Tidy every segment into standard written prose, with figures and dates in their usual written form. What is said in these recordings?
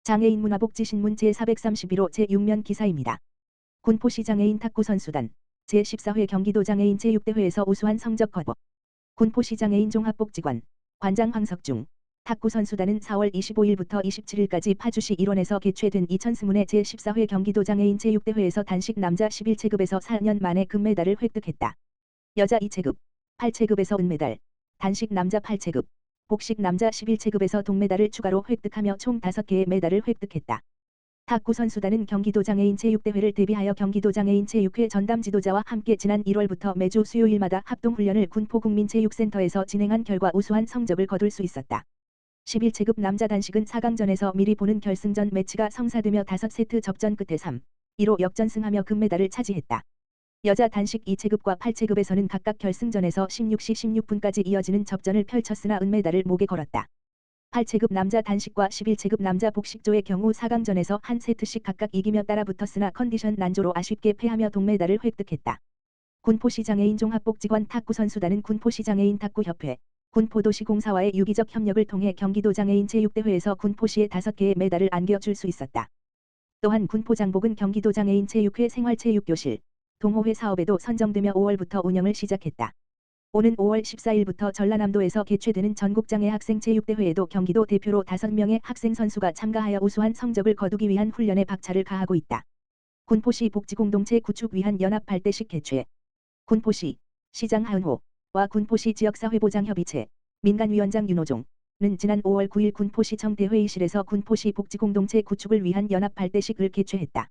장애인 문화복지신문 제431호 제6면 기사입니다. 군포시 장애인 탁구선수단 제14회 경기도 장애인 제6대회에서 우수한 성적 거둬. 군포시 장애인 종합복지관 관장 황석중 탁구선수단은 4월 25일부터 27일까지 파주시 일원에서 개최된 2020회 제14회 경기도 장애인 제6대회에서 단식 남자 11체급에서 4년 만에 금메달을 획득했다. 여자 2체급, 8체급에서 은메달, 단식 남자 8체급, 복식 남자 11체급에서 동메달을 추가로 획득하며 총 5개의 메달을 획득했다. 탁구 선수단은 경기도 장애인 제6대회를 대비하여 경기도 장애인 제6회 전담 지도자와 함께 지난 1월부터 매주 수요일마다 합동훈련을 군포국민체육센터에서 진행한 결과 우수한 성적을 거둘 수 있었다. 11체급 남자 단식은 4강전에서 미리 보는 결승전 매치가 성사되며 5세트 접전 끝에 3-2로 역전승하며 금메달을 차지했다. 여자 단식 2체급과 8체급에서는 각각 결승전에서 16시 16분까지 이어지는 접전을 펼쳤으나 은메달을 목에 걸었다. 8체급 남자 단식과 11체급 남자 복식조의 경우 4강전에서 한 세트씩 각각 이기며 따라붙었으나 컨디션 난조로 아쉽게 패하며 동메달을 획득했다. 군포시 장애인 종합복지관 탁구선수단은 군포시 장애인 탁구협회, 군포도시공사와의 유기적 협력을 통해 경기도 장애인 제6대회에서 군포시에 5개의 메달을 안겨줄 수 있었다. 또한 군포장복은 경기도 장애인 제6회 생활체육교실, 동호회 사업에도 선정되며 5월부터 운영을 시작했다. 오는 5월 14일부터 전라남도에서 개최되는 전국장애 학생 제6대회에도 경기도 대표로 5명의 학생 선수가 참가하여 우수한 성적을 거두기 위한 훈련에 박차를 가하고 있다. 군포시 복지공동체 구축 위한 연합 발대식 개최. 군포시 시장 하은호와 군포시 지역사회보장협의체 민간위원장 윤호종은 지난 5월 9일 군포시청 대회의실에서 군포시 복지공동체 구축을 위한 연합 발대식을 개최했다.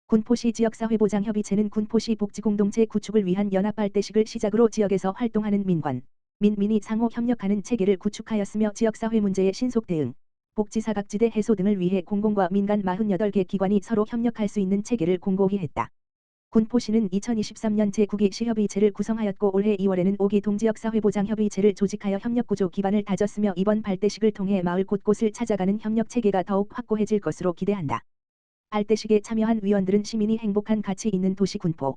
군포시 지역사회보장협의체는 군포시 복지공동체 구축을 위한 연합발대식을 시작으로 지역에서 활동하는 민관, 민민이 상호 협력하는 체계를 구축하였으며 지역사회 문제의 신속 대응, 복지사각지대 해소 등을 위해 공공과 민간 48개 기관이 서로 협력할 수 있는 체계를 공고히 했다. 군포시는 2023년 제9기 시협의체를 구성하였고 올해 2월에는 5기 동지역사회보장협의체를 조직하여 협력구조 기반을 다졌으며 이번 발대식을 통해 마을 곳곳을 찾아가는 협력체계가 더욱 확고해질 것으로 기대한다. 발대식에 참여한 위원들은 시민이 행복한 가치 있는 도시 군포.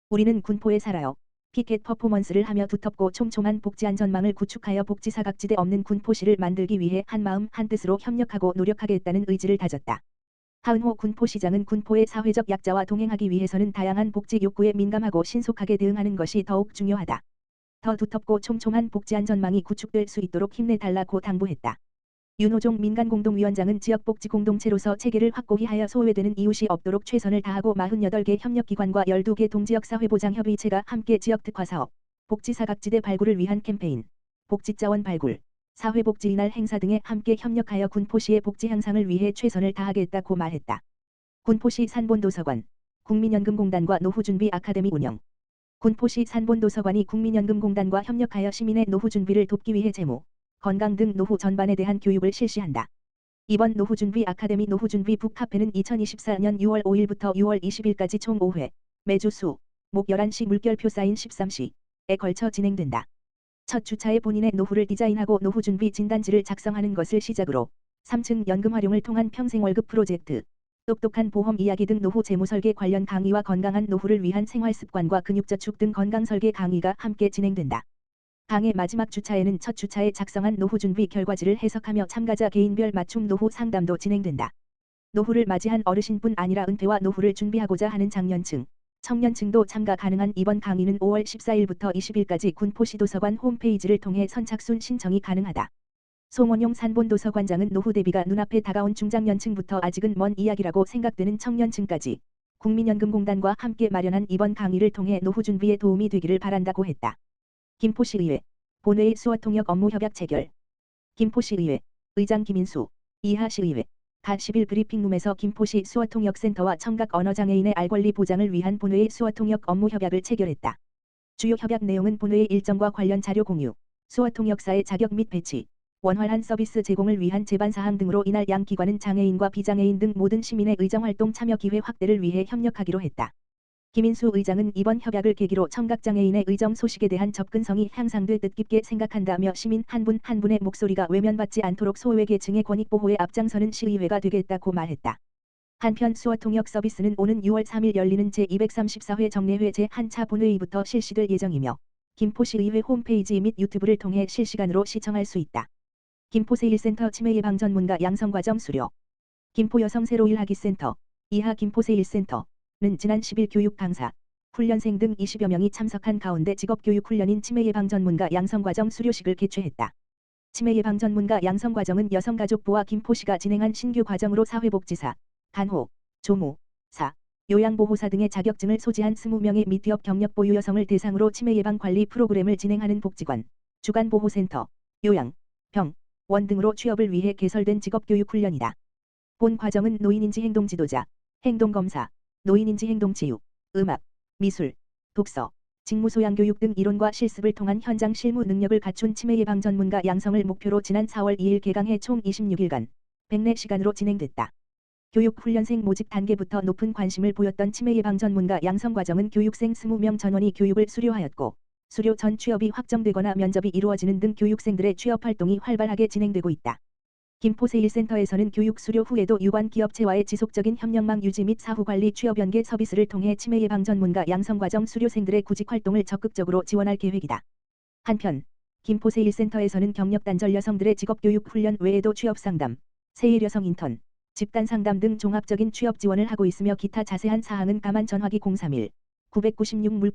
우리는 군포에 살아요. 피켓 퍼포먼스를 하며 두텁고 촘촘한 복지안전망을 구축하여 복지사각지대 없는 군포시를 만들기 위해 한마음 한뜻으로 협력하고 노력하겠다는 의지를 다졌다. 하은호 군포시장은 군포의 사회적 약자와 동행하기 위해서는 다양한 복지 욕구에 민감하고 신속하게 대응하는 것이 더욱 중요하다. 더 두텁고 촘촘한 복지안전망이 구축될 수 있도록 힘내달라고 당부했다. 윤호종 민간공동위원장은 지역복지공동체로서 체계를 확고히 하여 소외되는 이웃이 없도록 최선을 다하고 48개 협력기관과 12개 동지역사회보장협의체가 함께 지역특화사업, 복지사각지대 발굴을 위한 캠페인, 복지자원 발굴, 사회복지이날 행사 등에 함께 협력하여 군포시의 복지 향상을 위해 최선을 다하겠다고 말했다. 군포시 산본도서관, 국민연금공단과 노후준비 아카데미 운영. 군포시 산본도서관이 국민연금공단과 협력하여 시민의 노후준비를 돕기 위해 재무, 건강 등 노후 전반에 대한 교육을 실시한다. 이번 노후준비 아카데미 노후준비 북카페는 2024년 6월 5일부터 6월 20일까지 총 5회, 매주 수, 목 11시 물결표 사인 13시에 걸쳐 진행된다. 첫 주차에 본인의 노후를 디자인하고 노후준비 진단지를 작성하는 것을 시작으로 3층 연금 활용을 통한 평생월급 프로젝트, 똑똑한 보험 이야기 등 노후 재무설계 관련 강의와 건강한 노후를 위한 생활습관과 근육저축 등 건강설계 강의가 함께 진행된다. 강의 마지막 주차에는 첫 주차에 작성한 노후준비 결과지를 해석하며 참가자 개인별 맞춤 노후 상담도 진행된다. 노후를 맞이한 어르신뿐 아니라 은퇴와 노후를 준비하고자 하는 장년층, 청년층도 참가 가능한 이번 강의는 5월 14일부터 20일까지 군포시 도서관 홈페이지를 통해 선착순 신청이 가능하다. 송원용 산본도서관장은 노후 대비가 눈앞에 다가온 중장년층부터 아직은 먼 이야기라고 생각되는 청년층까지 국민연금공단과 함께 마련한 이번 강의를 통해 노후 준비에 도움이 되기를 바란다고 했다. 김포시의회 본회의 수어통역 업무 협약 체결. 김포시의회 의장 김인수, 이하시의회 가 10일 브리핑룸에서 김포시 수어통역센터와 청각 언어장애인의 알 권리 보장을 위한 본회의 수어통역 업무 협약을 체결했다. 주요 협약 내용은 본회의 일정과 관련 자료 공유, 수어통역사의 자격 및 배치, 원활한 서비스 제공을 위한 제반사항 등으로 이날 양 기관은 장애인과 비장애인 등 모든 시민의 의정활동 참여 기회 확대를 위해 협력하기로 했다. 김인수 의장은 이번 협약을 계기로 청각장애인의 의정 소식에 대한 접근성이 향상돼 뜻깊게 생각한다며 시민 한 분 한 분의 목소리가 외면받지 않도록 소외계층의 권익보호에 앞장서는 시의회가 되겠다고 말했다. 한편 수어통역 서비스는 오는 6월 3일 열리는 제234회 정례회 제1차 본회의부터 실시될 예정이며 김포시의회 홈페이지 및 유튜브를 통해 실시간으로 시청할 수 있다. 김포세1센터 치매 예방 전문가 양성과정 수료. 김포 여성 세로 1학기센터, 이하 김포세 1센터는 지난 10일 교육 강사, 훈련생 등 20여 명이 참석한 가운데 직업교육 훈련인 치매 예방 전문가 양성과정 수료식을 개최했다. 치매 예방 전문가 양성과정은 여성가족부와 김포시가 진행한 신규 과정으로 사회복지사, 간호, 조무, 사, 요양보호사 등의 자격증을 소지한 20명의 미취업 경력 보유 여성을 대상으로 치매 예방 관리 프로그램을 진행하는 복지관, 주간보호센터, 요양, 병, 원 등으로 취업을 위해 개설된 직업교육 훈련이다. 본 과정은 노인인지 행동지도자, 행동검사, 노인인지 행동체육, 음악, 미술, 독서, 직무소양교육 등 이론과 실습을 통한 현장 실무 능력을 갖춘 치매 예방 전문가 양성을 목표로 지난 4월 2일 개강해 총 26일간 104시간으로 진행됐다. 교육훈련생 모집 단계부터 높은 관심을 보였던 치매 예방 전문가 양성 과정은 교육생 20명 전원이 교육을 수료하였고 수료 전 취업이 확정되거나 면접이 이루어지는 등 교육생들의 취업 활동이 활발하게 진행되고 있다. 김포세 1센터에서는 교육 수료 후에도 유관 기업체와의 지속적인 협력망 유지 및 사후관리 취업 연계 서비스를 통해 치매 예방 전문가 양성 과정 수료생들의 구직 활동을 적극적으로 지원할 계획이다. 한편 김포세 1센터에서는 경력 단절 여성들의 직업교육 훈련 외에도 취업 상담, 세일 여성 인턴, 집단 상담 등 종합적인 취업 지원을 하고 있으며 기타 자세한 사항은 감안 전화기 031-996